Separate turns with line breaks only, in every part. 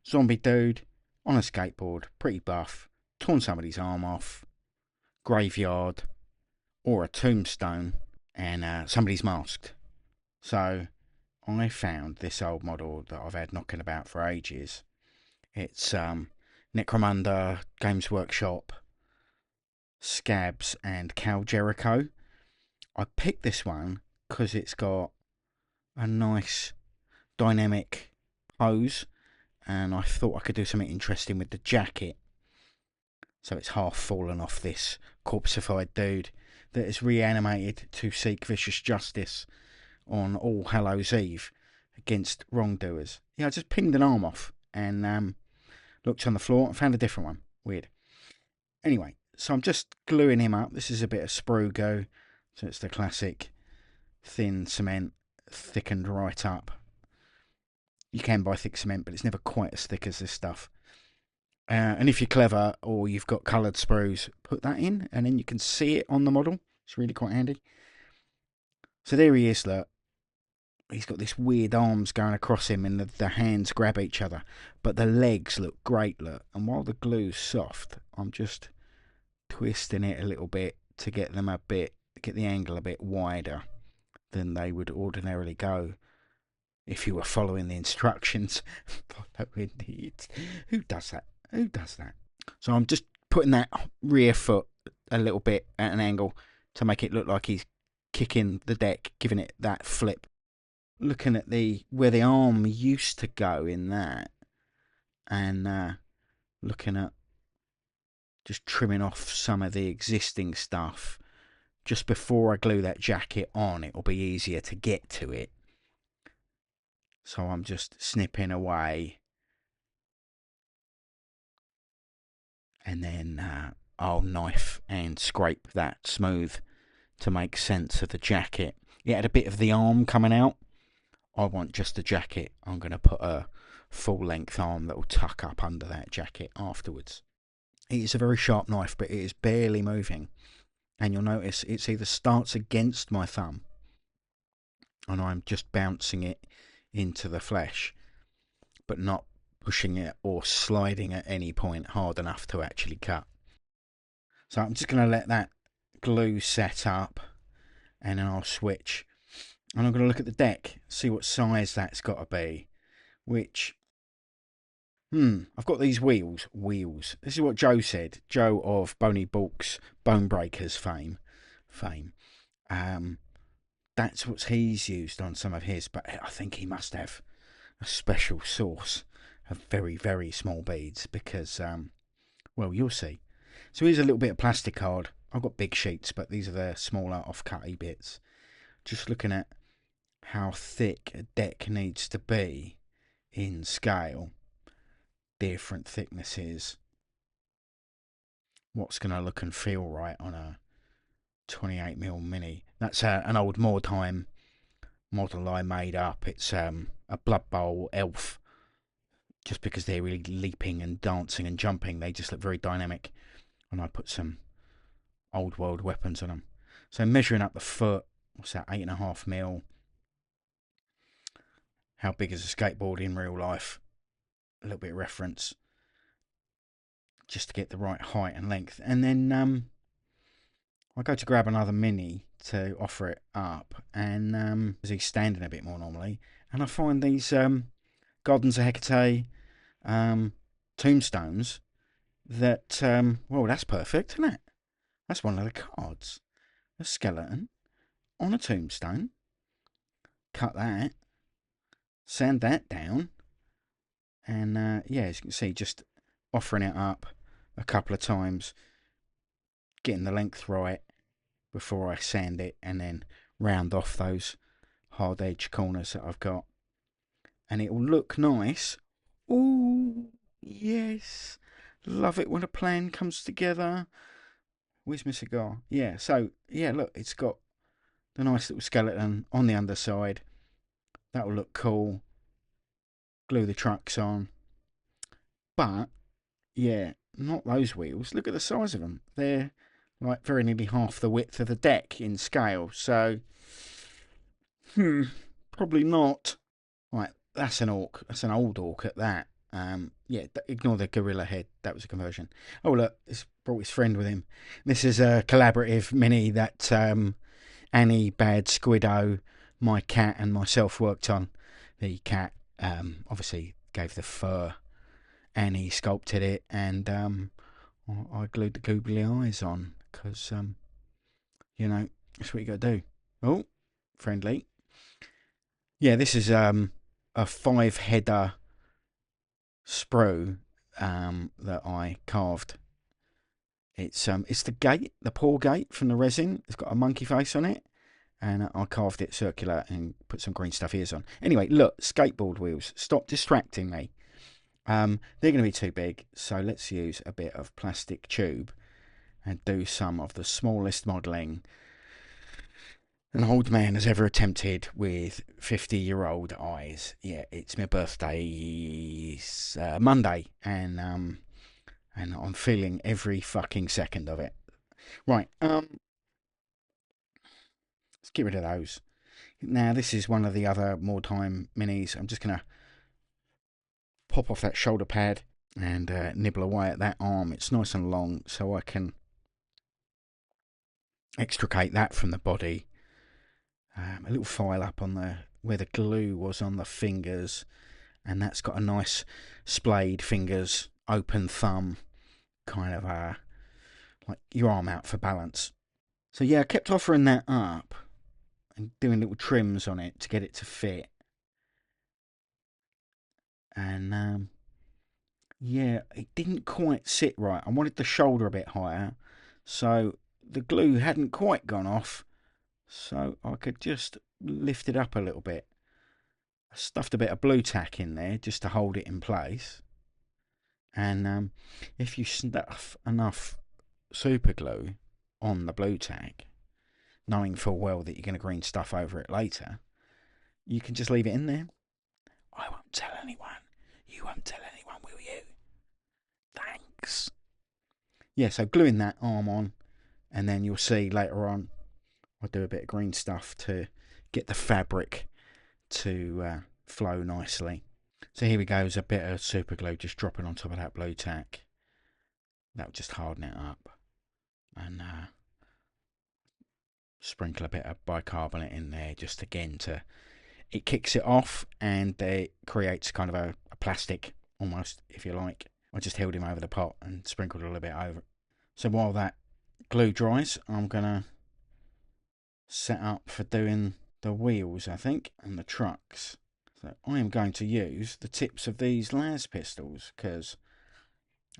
zombie dude on a skateboard, pretty buff, torn somebody's arm off, graveyard, or a tombstone, and somebody's masked. So I found this old model that I've had knocking about for ages. It's Necromunda, Games Workshop, Scabs, and Cal Jericho. I picked this one because it's got a nice dynamic pose, and I thought I could do something interesting with the jacket. So it's half fallen off this corpseified dude that is reanimated to seek vicious justice on All Hallows Eve against wrongdoers. Yeah, I just pinged an arm off and looked on the floor and found a different one. Weird. Anyway, so I'm just gluing him up. This is a bit of sprue go. So it's the classic thin cement, thickened right up. You can buy thick cement, but it's never quite as thick as this stuff. And if you're clever or you've got coloured sprues, put that in and then you can see it on the model. It's really quite handy. So there he is, look. He's got this weird arms going across him and the hands grab each other. But the legs look great, look. And while the glue's soft, I'm just twisting it a little bit to get them get the angle a bit wider than they would ordinarily go if you were following the instructions. Who does that? Who does that? So I'm just putting that rear foot a little bit at an angle to make it look like he's kicking the deck, giving it that flip. Looking at where the arm used to go in that, and looking at just trimming off some of the existing stuff just before I glue that jacket on. It'll be easier to get to it. So I'm just snipping away, and then I'll knife and scrape that smooth to make sense of the jacket. It had a bit of the arm coming out. I want just the jacket. I'm going to put a full length arm that will tuck up under that jacket afterwards. It is a very sharp knife, but it is barely moving. And you'll notice it's either starts against my thumb and I'm just bouncing it into the flesh, but not pushing it or sliding at any point hard enough to actually cut. So I'm just going to let that glue set up and then I'll switch. And I'm going to look at the deck, see what size that's got to be. Which, I've got these wheels. This is what Joe said. Joe of Boney Balk's Bone Breakers fame. That's what he's used on some of his, but I think he must have a special source of very, very small beads because, well, you'll see. So here's a little bit of plastic card. I've got big sheets, but these are the smaller off-cutty bits. Just looking at how thick a deck needs to be in scale, different thicknesses, what's going to look and feel right on a 28mm mini. That's an old Mordheim model I made up. It's a Blood Bowl elf. Just because they're really leaping and dancing and jumping, they just look very dynamic. And I put some old world weapons on them. So measuring up the foot, what's that, 8.5mm. How big is a skateboard in real life? A little bit of reference. Just to get the right height and length. And then I go to grab another mini to offer it up. And as he's standing a bit more normally. And I find these Gardens of Hecate tombstones that, well, that's perfect, isn't it? That's one of the cards. A skeleton on a tombstone. Cut that. Sand that down. And, yeah, as you can see, just offering it up a couple of times. Getting the length right before I sand it. And then round off those hard edge corners that I've got. And it will look nice. Ooh, yes. Love it when a plan comes together. Where's my cigar? Yeah, so, yeah, look, it's got the nice little skeleton on the underside. That will look cool. Glue the trucks on. But, yeah, not those wheels. Look at the size of them. They're like very nearly half the width of the deck in scale. So, probably not. Right, that's an orc. That's an old orc at that. Yeah, ignore the gorilla head. That was a conversion. Oh, look, it's brought his friend with him. This is a collaborative mini that Annie, Bad, Squiddo, my cat, and myself worked on. The cat obviously gave the fur. Annie sculpted it, and I glued the googly eyes on because, that's what you got to do. Oh, friendly. Yeah, this is a 5-header sprue that I carved. It's the gate, the paw gate from the resin. It's got a monkey face on it, and I carved it circular and put some green stuff ears on. Anyway, look, skateboard wheels. Stop distracting me. They're going to be too big, so let's use a bit of plastic tube and do some of the smallest modelling an old man has ever attempted with 50-year-old eyes. Yeah, it's my birthday Monday, and I'm feeling every fucking second of it. Right, let's get rid of those. Now, this is one of the other more time minis. I'm just gonna pop off that shoulder pad and nibble away at that arm. It's nice and long, so I can extricate that from the body. A little file up on the where the glue was on the fingers, and that's got a nice splayed fingers, open thumb, kind of like your arm out for balance. So yeah, I kept offering that up and doing little trims on it to get it to fit. And yeah, it didn't quite sit right. I wanted the shoulder a bit higher, so the glue hadn't quite gone off, so I could just lift it up a little bit. I stuffed a bit of blue tack in there just to hold it in place. And if you stuff enough super glue on the blue tack, knowing full well that you're going to green stuff over it later, you can just leave it in there. I won't tell anyone. You won't tell anyone, will you? Thanks. Yeah, so gluing that arm on, and then you'll see later on I'll do a bit of green stuff to get the fabric to flow nicely. So here we go, there's a bit of super glue just dropping on top of that blue tack. That'll just harden it up. And sprinkle a bit of bicarbonate in there just again to... It kicks it off and it creates kind of a plastic, almost, if you like. I just held him over the pot and sprinkled a little bit over it. So while that glue dries, I'm going to set up for doing the wheels, I think, and the trucks. So I am going to use the tips of these las pistols because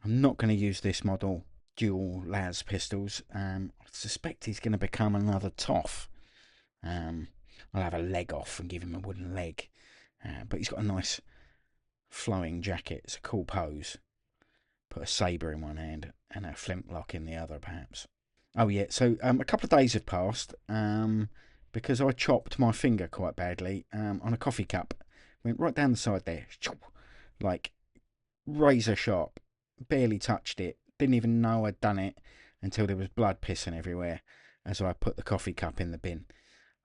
I'm not going to use this model dual las pistols. I suspect he's going to become another Toff. I'll have a leg off and give him a wooden leg. But he's got a nice flowing jacket. It's a cool pose. Put a sabre in one hand and a flintlock in the other, perhaps. Oh yeah, so a couple of days have passed because I chopped my finger quite badly on a coffee cup. Went right down the side there, like razor sharp. Barely touched it. Didn't even know I'd done it until there was blood pissing everywhere as I put the coffee cup in the bin.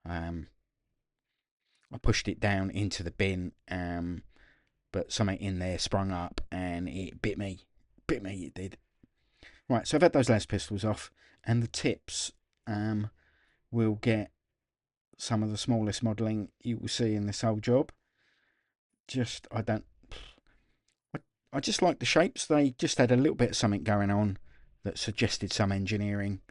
I pushed it down into the bin, but something in there sprung up and it bit me. Bit me, it did. Right, so I've had those las pistols off, and the tips will get some of the smallest modelling you will see in this whole job. I just like the shapes. They just had a little bit of something going on that suggested some engineering.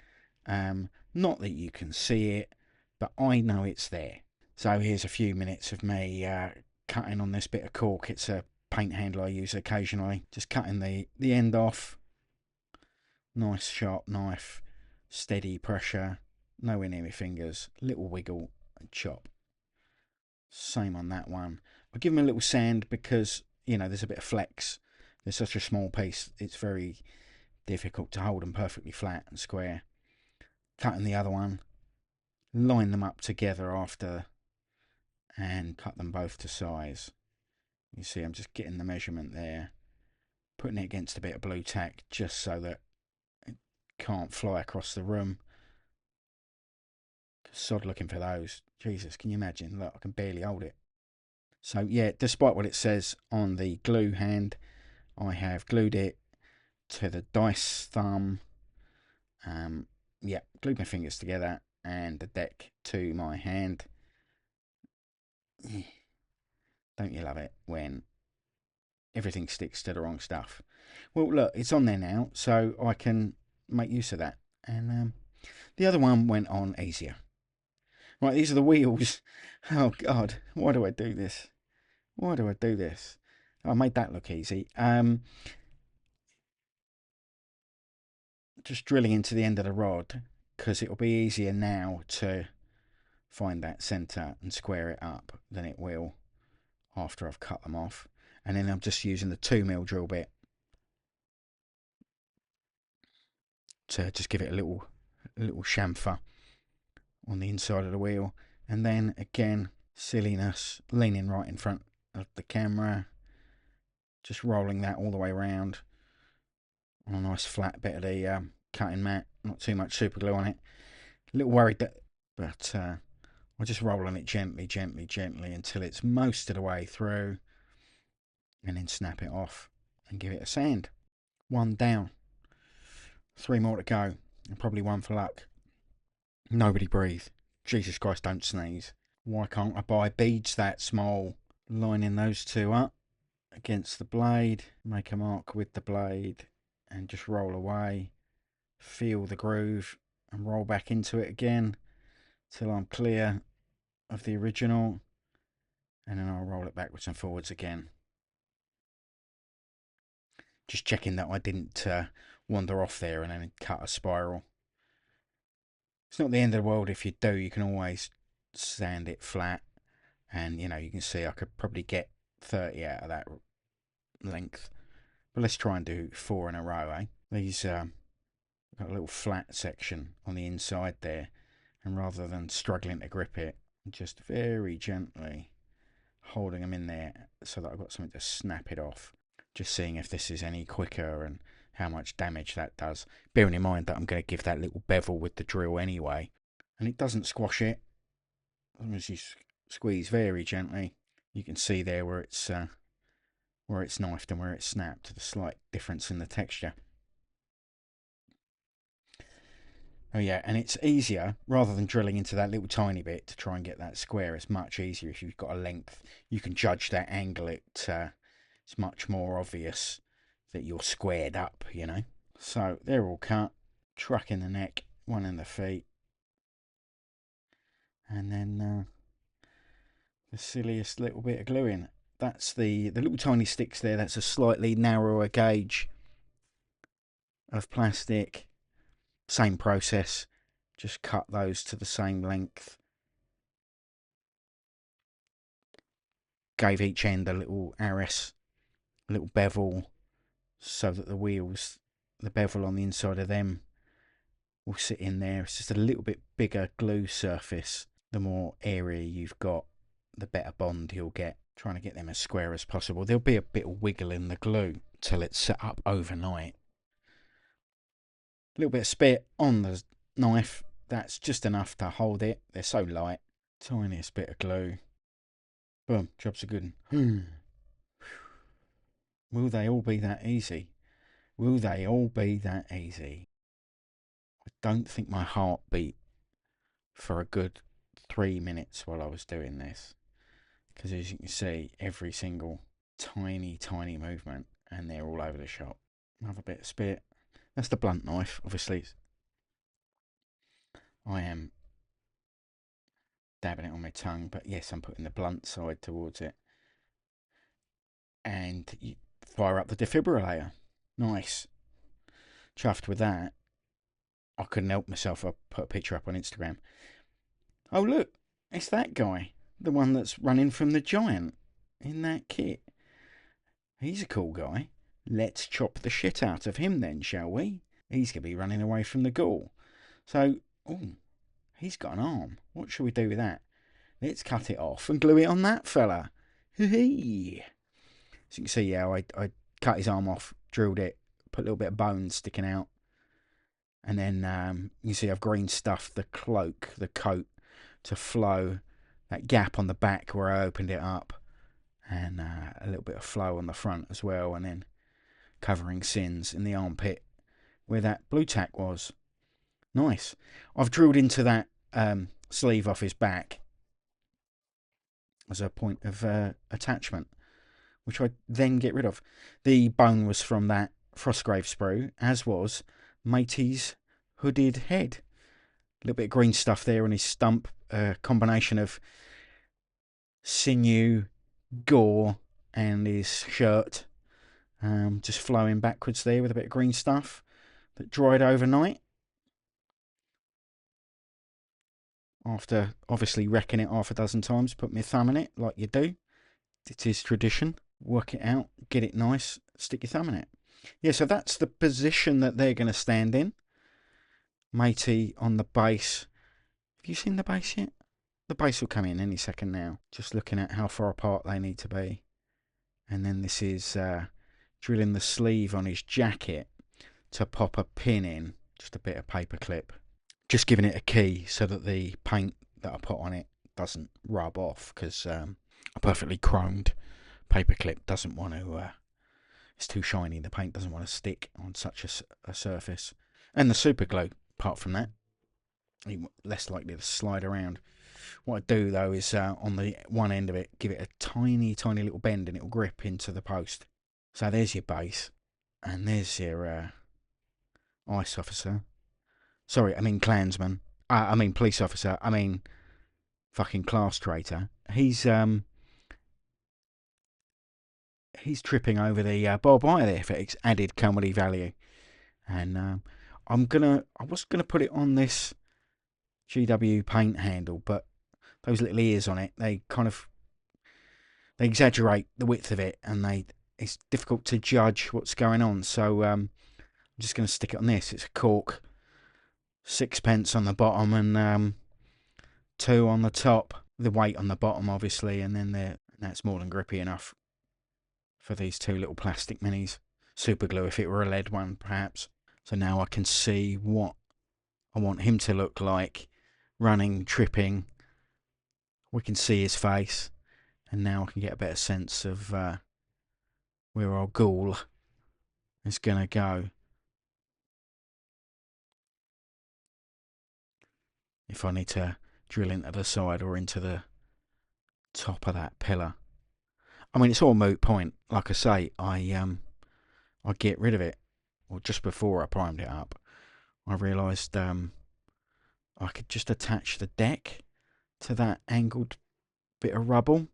Not that you can see it, but I know it's there. So here's a few minutes of me cutting on this bit of cork. It's a paint handle I use occasionally. Just cutting the end off. Nice sharp knife. Steady pressure. Nowhere near my fingers. Little wiggle and chop. Same on that one. I'll give them a little sand because, there's a bit of flex. There's such a small piece. It's very difficult to hold them perfectly flat and square. Cutting the other one. Line them up together after and cut them both to size. You see I'm just getting the measurement there, putting it against a bit of blue tack just so that it can't fly across the room. Sod looking for those. Jesus, can you imagine? Look, I can barely hold it. So yeah, despite what it says on the glue hand, I have glued it to the dice thumb. Yeah, glued my fingers together and the deck to my hand. Don't you love it when everything sticks to the wrong stuff? Well, look, it's on there now, so I can make use of that. And the other one went on easier. Right, these are the wheels. Oh, God, why do I do this? Why do I do this? I made that look easy. Just drilling into the end of the rod, because it'll be easier now to find that centre and square it up than it will after I've cut them off. And then I'm just using the 2mm drill bit to just give it a little chamfer on the inside of the wheel. And then again, silliness, leaning right in front of the camera, just rolling that all the way around on a nice flat bit of the cutting mat, not too much super glue on it. A little worried that, but I'm just rolling it gently until it's most of the way through, and then snap it off and give it a sand. One down, 3 more to go, and probably one for luck. Nobody breathe. Jesus Christ, don't sneeze. Why can't I buy beads that small? Lining those two up against the blade, make a mark with the blade, and just roll away. Feel the groove and roll back into it again till I'm clear of the original, and then I'll roll it backwards and forwards again. Just checking that I didn't wander off there and then cut a spiral. It's not the end of the world if you do. You can always sand it flat, and you can see I could probably get 30 out of that length. But let's try and do 4 in a row, eh? These got a little flat section on the inside there, and rather than struggling to grip it, just very gently holding them in there so that I've got something to snap it off. Just seeing if this is any quicker and how much damage that does. Bearing in mind that I'm going to give that little bevel with the drill anyway. And it doesn't squash it. As long as you squeeze very gently, you can see there where it's knifed and where it's snapped. The slight difference in the texture. Oh yeah, and it's easier, rather than drilling into that little tiny bit to try and get that square, it's much easier if you've got a length. You can judge that angle. It's much more obvious that you're squared up, So they're all cut. Truck in the neck, one in the feet. And then the silliest little bit of gluing. That's the little tiny sticks there. That's a slightly narrower gauge of plastic. Same process, just cut those to the same length. Gave each end a little arris, a little bevel, so that the wheels, the bevel on the inside of them, will sit in there. It's just a little bit bigger glue surface. The more area you've got, the better bond you'll get. Trying to get them as square as possible. There'll be a bit of wiggle in the glue till it's set up overnight. A little bit of spit on the knife. That's just enough to hold it. They're so light. Tiniest bit of glue. Boom, job's a good one. Will they all be that easy? Will they all be that easy? I don't think my heart beat for a good 3 minutes while I was doing this. Because as you can see, every single tiny movement, and they're all over the shop. Another bit of spit. That's the blunt knife, obviously. I am dabbing it on my tongue, but yes, I'm putting the blunt side towards it. And you fire up the defibrillator. Nice. Chuffed with that. I couldn't help myself. I put a picture up on Instagram. Oh, look, it's that guy. The one that's running from the giant in that kit. He's a cool guy. Let's chop the shit out of him then, shall we? He's going to be running away from the ghoul. So, he's got an arm. What shall we do with that? Let's cut it off and glue it on that fella. Hee. So you can see, yeah, I cut his arm off, drilled it, put a little bit of bone sticking out. And then you see I've green stuffed the cloak, the coat, to flow. That gap on the back where I opened it up. And a little bit of flow on the front as well. And then covering sins in the armpit where that blue tack was. Nice. I've drilled into that sleeve off his back as a point of attachment, which I then get rid of. The bone was from that Frostgrave sprue, as was Matey's hooded head. A little bit of green stuff there on his stump, a combination of sinew, gore, and his shirt, just flowing backwards there with a bit of green stuff that dried overnight. After obviously wrecking it half a dozen times, put my thumb in it like you do. It is tradition. Work it out, get it nice, stick your thumb in it. Yeah, so that's the position that they're going to stand in. Matey on the base. Have you seen the base yet? The base will come in any second now. Just looking at how far apart they need to be. And then this is drilling the sleeve on his jacket to pop a pin in. Just a bit of paper clip. Just giving it a key so that the paint that I put on it doesn't rub off, because a perfectly chromed paperclip doesn't want to, it's too shiny, the paint doesn't want to stick on such a surface. And the super glue, apart from that, less likely to slide around. What I do though is on the one end of it, give it a tiny little bend and it'll grip into the post. So there's your base, and there's your ice officer. Sorry, I mean Klansman. I mean police officer. I mean fucking class traitor. He's tripping over the barbed wire there for its added comedy value. And I was gonna put it on this GW paint handle, but those little ears on it, they exaggerate the width of it, and it's difficult to judge what's going on. So I'm just gonna stick it on this. It's a cork. 6p on the bottom and 2 on the top. The weight on the bottom, obviously, and then that's more than grippy enough for these 2 little plastic minis. Super glue if it were a lead one, perhaps. So now I can see what I want him to look like, running, tripping. We can see his face, and now I can get a better sense of where our ghoul is going to go. If I need to drill into the side or into the top of that pillar. I mean, it's all a moot point. Like I say, I get rid of it. Well, just before I primed it up, I realised I could just attach the deck to that angled bit of rubble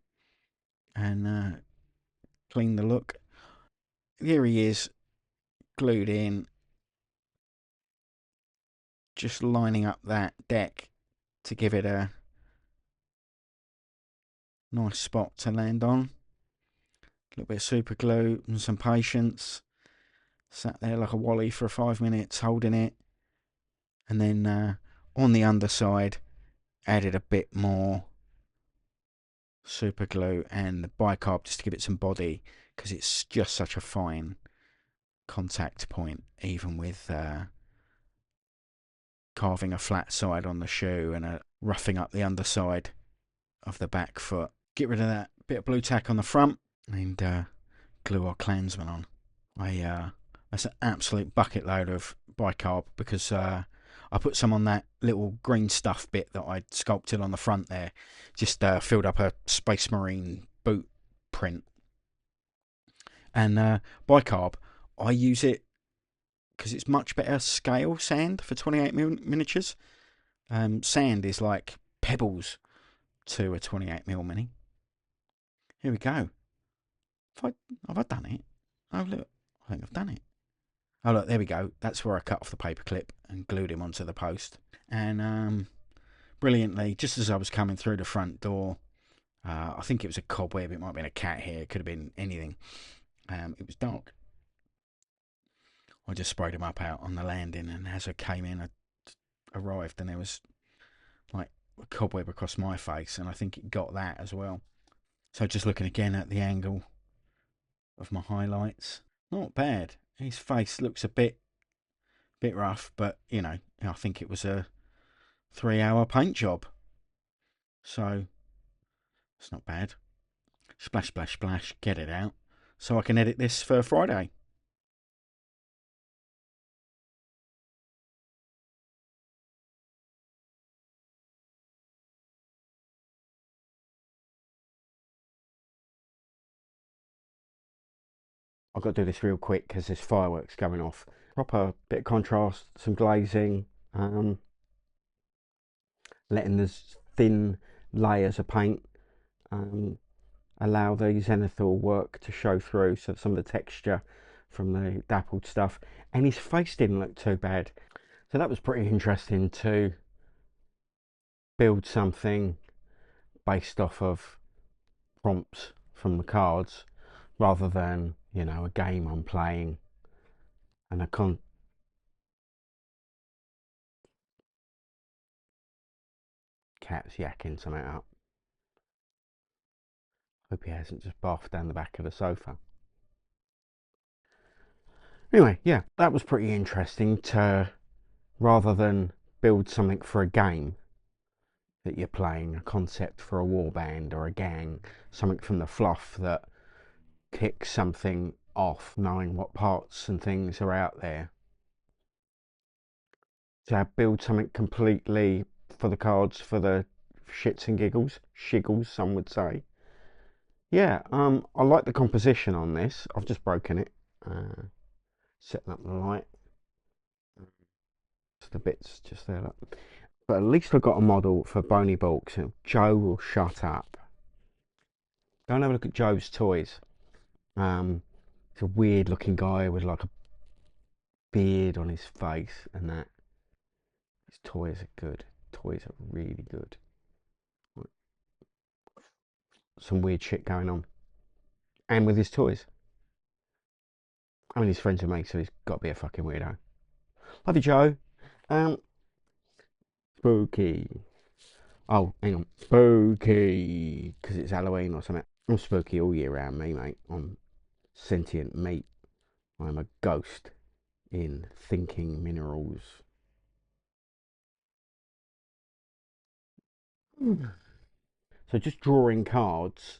and clean the look. Here he is, glued in, just lining up that deck to give it a nice spot to land on. A little bit of super glue and some patience. Sat there like a wally for 5 minutes holding it. And then on the underside, added a bit more super glue and the bicarb just to give it some body, because it's just such a fine contact point, even with carving a flat side on the shoe and roughing up the underside of the back foot. Get rid of that bit of blue tack on the front and glue our Klansman on. That's an absolute bucket load of bicarb, because I put some on that little green stuff bit that I'd sculpted on the front there. Just filled up a Space Marine boot print. And bicarb, I use it because it's much better scale sand for 28mm miniatures. Sand is like pebbles to a 28mm mini. Here we go. Have I done it? Oh, look. I think I've done it. Oh, look, there we go. That's where I cut off the paper clip and glued him onto the post. And brilliantly, just as I was coming through the front door, I think it was a cobweb. It might have been a cat hair. It could have been anything. It was dark. I just sprayed him up out on the landing, and as I came in, I arrived, and there was like a cobweb across my face, and I think it got that as well. So just looking again at the angle of my highlights, not bad. His face looks a bit rough, but you know, I think it was a 3-hour paint job, so it's not bad. Splash, splash, splash, get it out so I can edit this for Friday.
I've got to do this real quick because there's fireworks going off. Proper bit of contrast, some glazing, letting the thin layers of paint allow the zenithal work to show through, so some of the texture from the dappled stuff. And his face didn't look too bad. So that was pretty interesting to build something based off of prompts from the cards rather than, you know, a game I'm playing and cat's yakking something up. Hope he hasn't just barfed down the back of the sofa. Anyway, yeah, that was pretty interesting to, rather than build something for a game that you're playing, a concept for a warband or a gang, something from the fluff that kicks something off, knowing what parts and things are out there. To build something completely for the cards, for the shits and giggles, shiggles, some would say. Yeah, I like the composition on this. I've just broken it. Setting up the light. Just the bits just there. Look. But at least I've got a model for Boney Balks. Joe will shut up. Go and have a look at Joe's toys. It's a weird looking guy with like a beard on his face and that. His toys are good. Toys are really good. Some weird shit going on. And with his toys. I mean, he's friends with me, so he's got to be a fucking weirdo. Love you, Joe. Spooky. Oh, hang on. Spooky. Because it's Halloween or something. I'm spooky all year round, me, mate. I'm sentient meat. I'm a ghost in thinking minerals. So just drawing cards,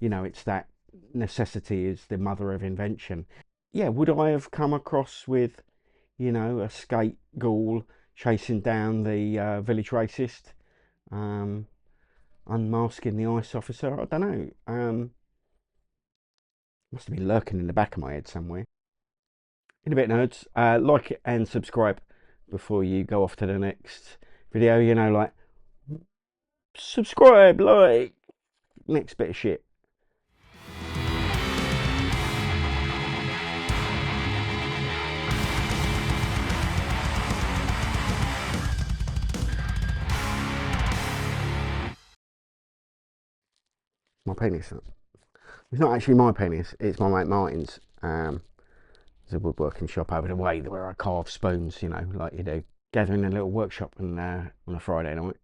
you know, it's that necessity is the mother of invention. Yeah, would I have come across with, you know, a skate ghoul chasing down the village racist, unmasking the ICE officer? I don't know. Must have been lurking in the back of my head somewhere. In a bit, nerds. Like and subscribe before you go off to the next video. You know, like subscribe, like next bit of shit. My penis. It's not actually my penis. It's my mate Martin's. There's a woodworking shop over the way where I carve spoons, you know, like you do. Gathering a little workshop on a Friday night.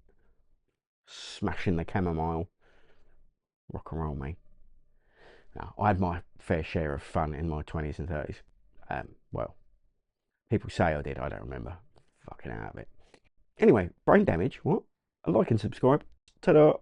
Smashing the chamomile. Rock and roll, me. Now, I had my fair share of fun in my 20s and 30s. Well, people say I did. I don't remember. Fucking out of it. Anyway, brain damage. What? Like and subscribe. Ta-da.